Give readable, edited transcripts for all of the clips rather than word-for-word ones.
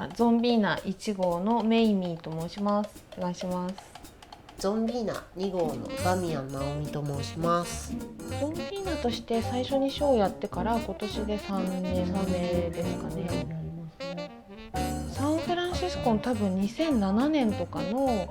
ゾンビーナ1号のメイミーと申します。お願いします。ゾンビーナ2号のバミヤン直美と申します。ゾンビーナとして最初にショーをやってから今年で3年目ですかね。サンフランシスコの多分2007年とかの、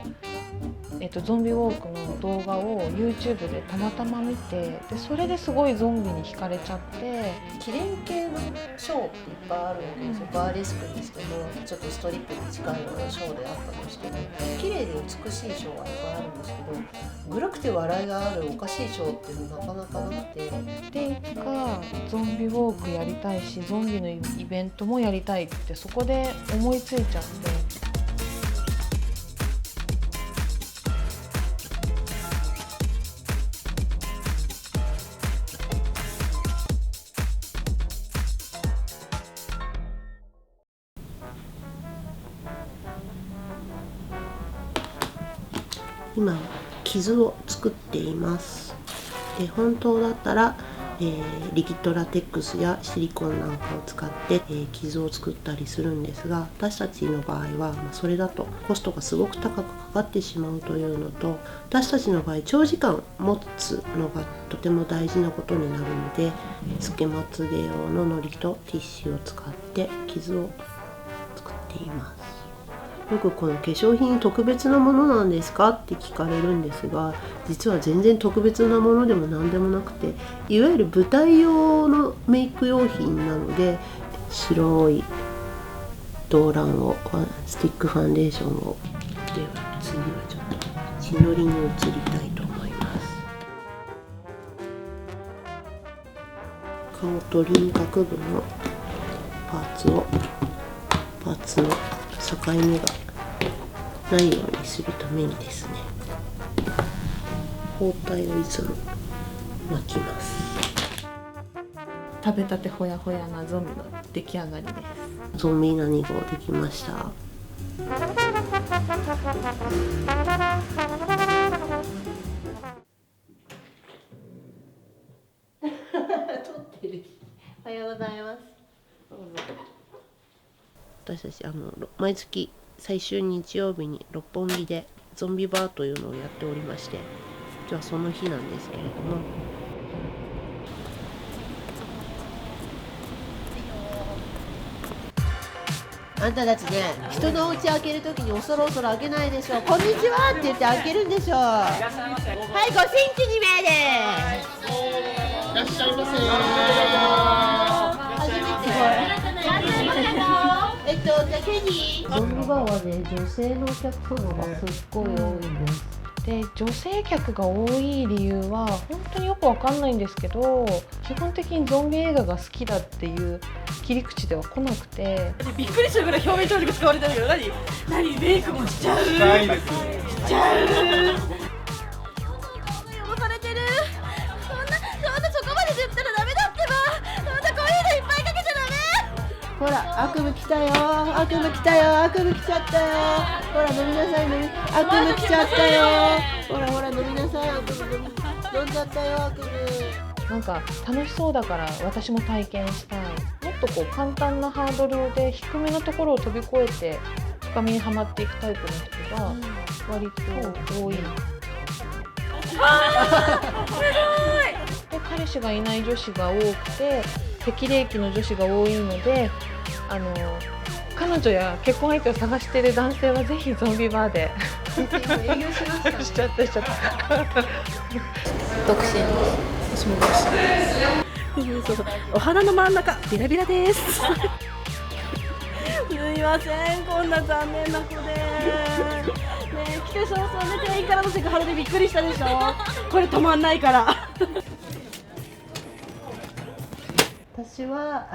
ゾンビウォークの動画を YouTube でたまたま見て、でそれですごいゾンビに惹かれちゃって。キレイ系のショーっていっぱいあるわけですよ。バーレスクにしてもちょっとストリップに近いようなショーであったとしても、綺麗で美しいショーはいっぱいあるんですけど、グラくて笑いがあるおかしいショーっていうのなかなかなくて、でいつかゾンビウォークやりたいし、ゾンビのイベントもやりたいってそこで思いついちゃって。今傷を作っています。で本当だったら、リキッドラテックスやシリコンなんかを使って、傷を作ったりするんですが、私たちの場合は、それだとコストがすごく高くかかってしまうというのと、私たちの場合長時間持つのがとても大事なことになるので、つけまつげ用の糊とティッシュを使って傷を作っています。よくこの化粧品特別なものなんですかって聞かれるんですが、実は全然特別なものでも何でもなくて、いわゆる舞台用のメイク用品なので、白い動乱をスティックファンデーションを、では次はちょっと血のりに移りたいと思います。顔と輪郭部のパーツの境目がないようにするためにですね、包帯をいつも巻きます。食べたてほやほやなゾンビの出来上がりです。ゾンビーナ2号できました。撮ってる。おはようございます。私たち毎月最終日曜日に六本木でゾンビバーというのをやっておりまして、今日はその日なんですけれども、あんたたちね、人のお家開けるときに恐る恐る開けないでしょ。こんにちはって言って開けるんでしょ。はい、ご新規2名です。いらっしゃいませ。初めて。じゃあケニー。ゾンビバーはね、女性のお客様がすっごい多いんです。で女性客が多い理由は本当によくわかんないんですけど、基本的にゾンビ映画が好きだっていう切り口では来なくて、びっくりするぐらい表面張力使われてるけど、何メイクもしちゃう。しちゃう。汚されてる。そんなそこまで言ったらダメだってば。そんなこういうのいっぱいかけちゃダメ。ほら、悪夢来たよ。悪夢来たよ。悪夢来ちゃったよ。ほら、飲みなさい。悪夢来ちゃったよ。ほら飲みなさい。悪夢飲んじゃったよ。悪夢。なんか楽しそうだから私も体験したい。もっとこう簡単なハードルで低めのところを飛び越えて深みにはまっていくタイプの人が割と多い。すごい。で彼氏がいない女子が多くて、適齢期の女子が多いので、彼女や結婚相手を探している男性はぜひゾンビバーで営業しましたね。しちゃった。独身です。私も独身です。そうお花の真ん中ビラビラです。すみません、こんな残念な子で。ね、来て早々ね、店員からのセクハラでびっくりしたでしょ。これ止まんないから。私は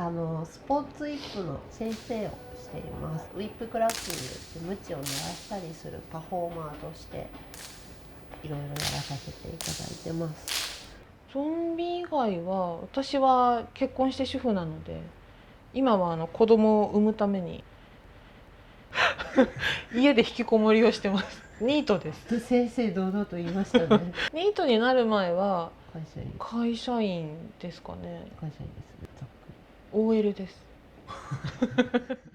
スポーツウィップの先生をしています。ウィップクラッシングって鞭を鳴らしたりするパフォーマーとしていろいろやらさせていただいてます。ゾンビ以外は私は結婚して主婦なので、今は子供を産むために家で引きこもりをしてます。ニートです。先生堂々と言いましたね。ニートになる前は会社員会社員ですかね。ですね。ざっくり。OL です。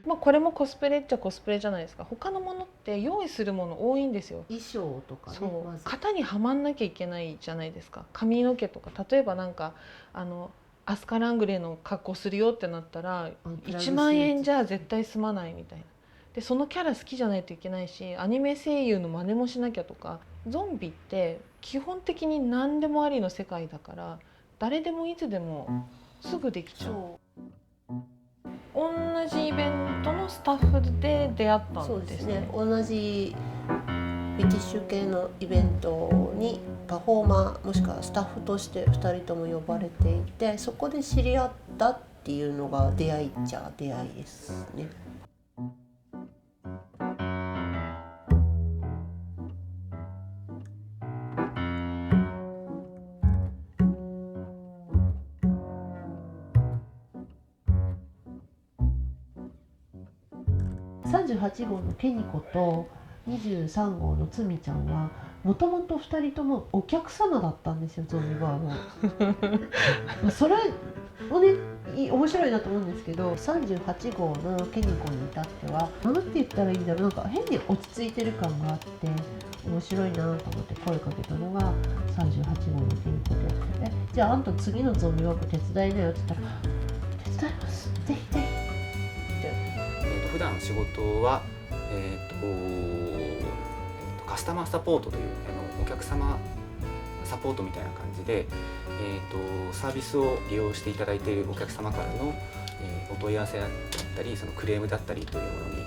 まあこれもコスプレっちゃコスプレじゃないですか。他のものって用意するもの多いんですよ。衣装とかね、そうまず型にはまんなきゃいけないじゃないですか。髪の毛とか例えばなんかアスカ・ラングレーの格好するよってなったら1万円じゃ絶対済まないみたいな。でそのキャラ好きじゃないといけないし、アニメ声優の真似もしなきゃとか。ゾンビって基本的に何でもありの世界だから、誰でもいつでもすぐできちゃう。同じイベントのスタッフで出会ったそうんでね。ですすね。同じブリティッシュ系のイベントにパフォーマーもしくはスタッフとして2人とも呼ばれていて、そこで知り合ったっていうのが出会いっちゃ出会いですね。38号のケニコと23号のつみちゃんはもともと2人ともお客様だったんですよ、ゾンビバーの。それをね面白いなと思うんですけど、38号のケニコに至っては何て言ったらいいんだろう、なんか変に落ち着いてる感があって面白いなと思って声かけたのが38号のケニコで、じゃああんた次のゾンビバー手伝いなよって言ったら手伝います、ぜひぜひ。普段仕事は、カスタマーサポートというお客様サポートみたいな感じで、サービスを利用していただいているお客様からの、お問い合わせだったりそのクレームだったりというものに、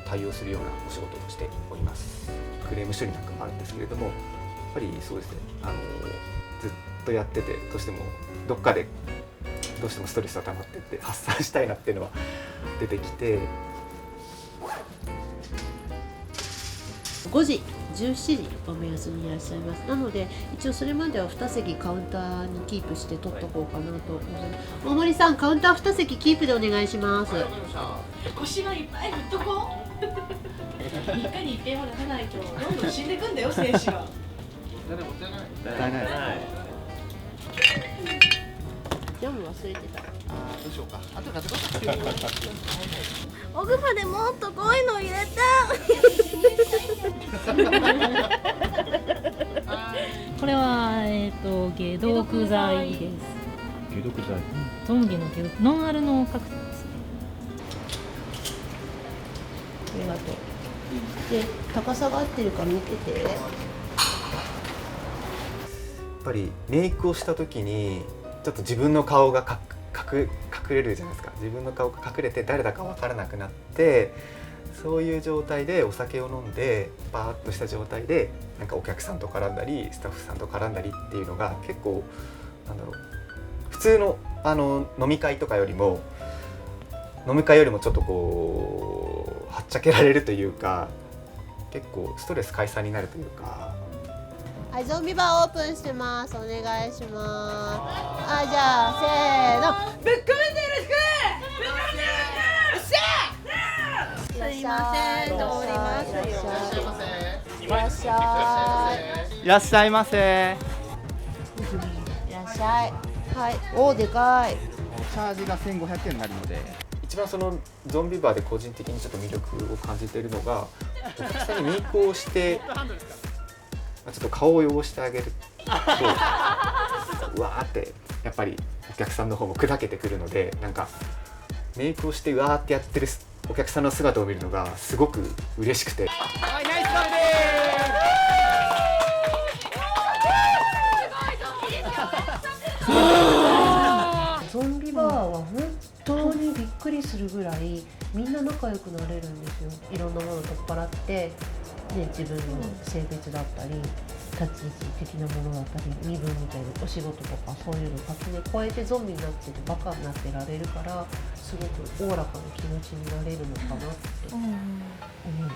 対応するようなお仕事をしております。クレーム処理なんかもあるんですけれども、やっぱりそうですね、ずっとやっててどうしてもどっかでどうしてもストレスが溜まってって発散したいなっていうのは出てきて、5時、17時を目安にいらっしゃいます。なので一応それまでは2席カウンターにキープして取っとこうかなと思います。大森さん、カウンター2席キープでお願いします。腰はいっぱい振っとこう。3日に一遍は出さないとどんどん死んでくんだよ、精子が。ジャム忘れてた。どうしようか。後からオグファでもっとこういうの入れこれは解毒剤です。解毒剤。ゾンビの解毒、ノンアルのカクテルですね。ありがとう。で、高さが合ってるか見てて。やっぱりメイクをした時にちょっと自分の顔が隠れるじゃないですか。自分の顔が隠れて誰だか分からなくなって、そういう状態でお酒を飲んでバーッとした状態でなんかお客さんと絡んだりスタッフさんと絡んだりっていうのが結構普通の飲み会とかよりもちょっとこうはっちゃけられるというか、結構ストレス解散になるというか。はい、ゾンビバーオープンしてます。お願いします。じゃあせーの。ぶっ込めてよろしく。すいません、通りますよ。いらっしゃい。いらっしゃいませ。いらっしゃい。はい、おー、でかい。チャージが1500円になるので。一番そのゾンビバーで個人的にちょっと魅力を感じているのが、お客さんにメイクをしてちょっと顔を汚してあげるとうわーってやっぱりお客さんの方も砕けてくるので、なんかメイクをしてうわーってやってるお客さんの姿を見るのがすごく嬉しくて。はい、ナイスゴールです。ゾンビバーは本当にびっくりするぐらいみんな仲良くなれるんですよ。いろんなものを取っ払って、自分の性別だったり立ち位置的なものだったり身分みたいなお仕事とかそういうのを垣根越えてゾンビになっててバカになってられるから、すごくおおらかな気持ちになれるのかなって思います。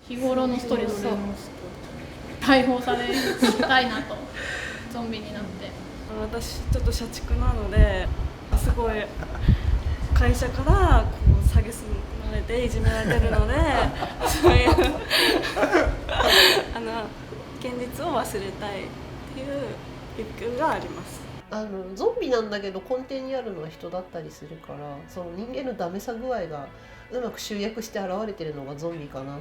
日頃のストレスを解放されたいなと、ゾンビになって。私ちょっと社畜なのですごい会社からこう下げすまれていじめられてるのでそういう現実を忘れたいっていう欲求があります。ゾンビなんだけど根底にあるのは人だったりするから、その人間のダメさ具合がうまく集約して現れてるのがゾンビかな。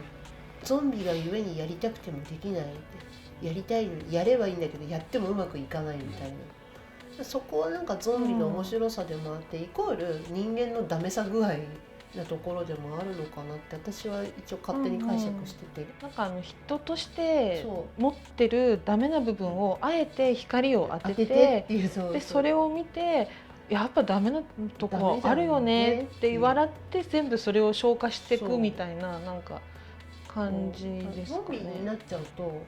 ゾンビがゆえにやりたくてもできない、やりたいのにやればいいんだけどやってもうまくいかないみたいな、そこはなんかゾンビの面白さでもあって、イコール人間のダメさ具合なところでもあるのかなって私は一応勝手に解釈してて、なんか人としてそ持ってるダメな部分をあえて光を当当ててててっていう、でそれを見てやっぱダメなとこあるよねって笑って全部それを消化していくみたいななんか感じですかゾンビになっね。ちゃうと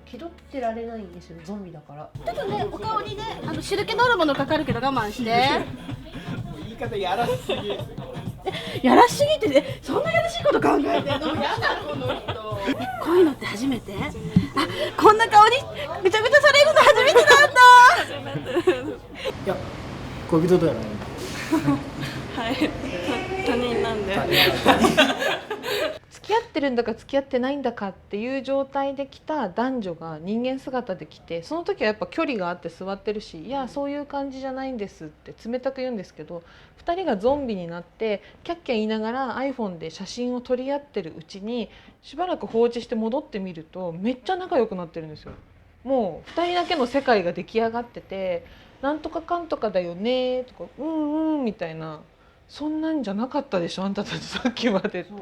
気取ってられないんですよ、ゾンビだから。ちょっとねお顔にね汁気のあるものかかるけど我慢して言い方やらしすぎ。やらしすぎてね、そんなやらしいこと考えてんのやだこの人。こういうのって初めて？こんな顔にぐちゃぐちゃされるの初めてなんだ。いや恋人だよね。はい他人なんで、付き合ってるんだか付き合ってないんだかっていう状態で来た男女が人間姿で来て、その時はやっぱ距離があって座ってるし、いやそういう感じじゃないんですって冷たく言うんですけど、2人がゾンビになってキャッキャ言いながら iPhone で写真を撮り合ってるうちにしばらく放置して戻ってみるとめっちゃ仲良くなってるんですよ。もう2人だけの世界が出来上がってて、なんとかかんとかだよねとかうんうんみたいな、そんなんじゃなかったでしょあんたたちさっきまでって。い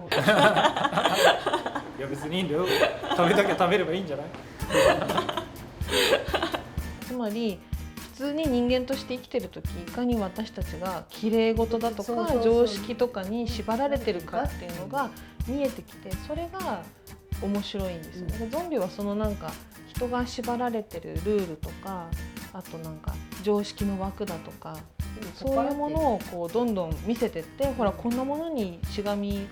や別にいいんだよ。食べたきゃ食べればいいんじゃない？つまり普通に人間として生きてる時いかに私たちが綺麗事だとか常識とかに縛られてるかっていうのが見えてきて、それが面白いんですよね。ゾンビはそのなんか人が縛られてるルールとか、あとなんか常識の枠だとか、そういうものをこうどんどん見せてって、ほらこんなものにしがみ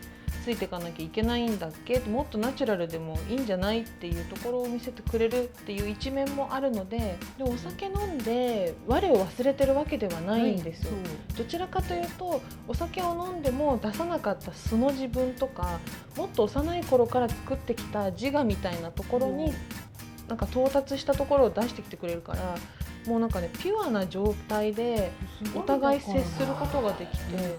ついていかなきゃいけないんだっけ、もっとナチュラルでもいいんじゃないっていうところを見せてくれるっていう一面もあるので、お酒飲んで我を忘れてるわけではないんですよ。どちらかというとお酒を飲んでも出さなかった素の自分とか、もっと幼い頃から作ってきた自我みたいなところになんか到達したところを出してきてくれるから、もうなんかねピュアな状態でお互い接することができて、